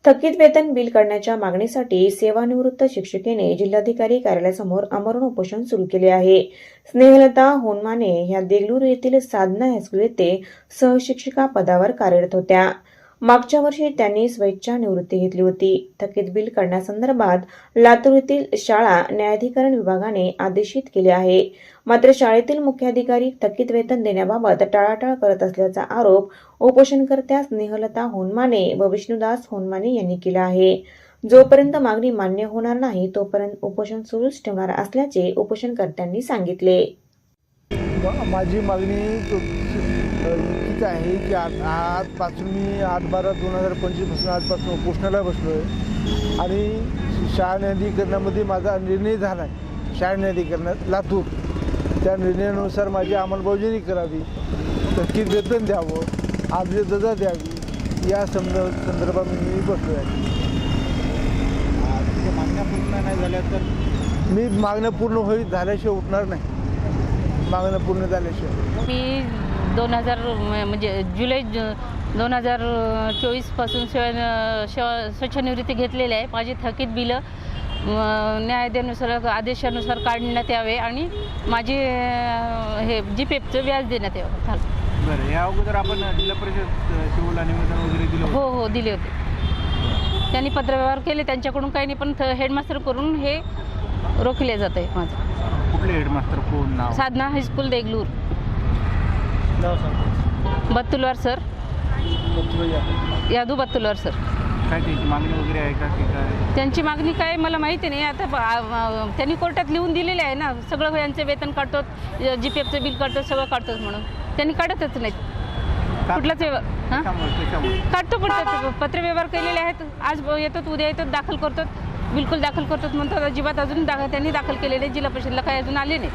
थकीत वेतन बिल करण्याच्या मागणीसाठी सेवानिवृत्त शिक्षिकेने जिल्हाधिकारी कार्यालयासमोर आमरण उपोषण सुरू केले आहे. स्नेहलता होनमाने ह्या देगलूर येथील साधना हायस्कूल येथे सहशिक्षिका पदावर कार्यरत होत्या. मागच्या वर्षी त्यांनी स्वेच्छा निवृत्ती घेतली होती. थकीत बिल करण्यासंदर्भात लातूर येथील शाळा न्यायाधिकरण विभागाने आदेशित केले आहे. मात्र शाळेतील मुख्याधिकारी थकीत वेतन देण्याबाबत टाळाटाळ करत असल्याचा आरोप उपोषणकर्त्या स्नेहलता होनमाने व विष्णुदास होनमाने यांनी केला आहे. जोपर्यंत मागणी मान्य होणार नाही तोपर्यंत उपोषण सुरूच ठेवणार असल्याचे उपोषणकर्त्यांनी सांगितले. माझी मागणी इतकीच आहे की आजपासून मी 8/12/2025 पासून आजपासून उपोषणाला बसलो आहे आणि शाळा न्यायाधिकरणामध्ये माझा निर्णय झाला आहे. शाळा न्यायाधिकरणात लातूर त्या निर्णयानुसार माझी अंमलबजावणी करावी, थकीत वेतन द्यावं, अर्जदादा द्यावी या संदर्भात मी बसलो आहे. मागण्या पूर्ण नाही झाल्या तर मी मागण्या पूर्ण झाल्याशिवाय उठणार नाही. मागण्या पूर्ण झाल्याशिवाय मी 2000 म्हणजे जुलै 2024 पासून स्वच्छनिवृत्ती घेतलेली आहे. माझी थकीत बिलं न्यायालयानुसार आदेशानुसार काढण्यात यावे आणि माझी हे जीपीएफचं व्याज देण्यात यावं. बरं, या अगोदर आपण जिल्हा परिषद शिवला निवेदन वगैरे दिलं होतं? हो दिले होते. त्यांनी पत्रव्यवहार केले, त्यांच्याकडून काही नाही, पण हेडमास्टर करून हे रोखले जात आहे. माझं कुठले हेडमास्टर, कोण नाव? Sadhana high school Deglur. Battulwar sir, Yadu Battulwar sir. काय त्यांची मागणी वगैरे आहे का की काय? त्यांची मागणी काय मला माहिती नाही. आता त्यांनी कोर्टात लिहून दिलेले आहे ना, सगळं यांचं वेतन काढतो, जीपीएफचं बिल काढतो, सगळं काढतोच म्हणून. त्यांनी काढतच नाहीत कुठलाच हां काढतो, पण पत्रव्यवहार केलेले आहेत. आज येतात, उद्या येतात, दाखल करतात, बिलकुल दाखल करतात म्हणतात. अजिबात अजून त्यांनी दाखल केलेले जिल्हा परिषदला काही अजून आले नाही.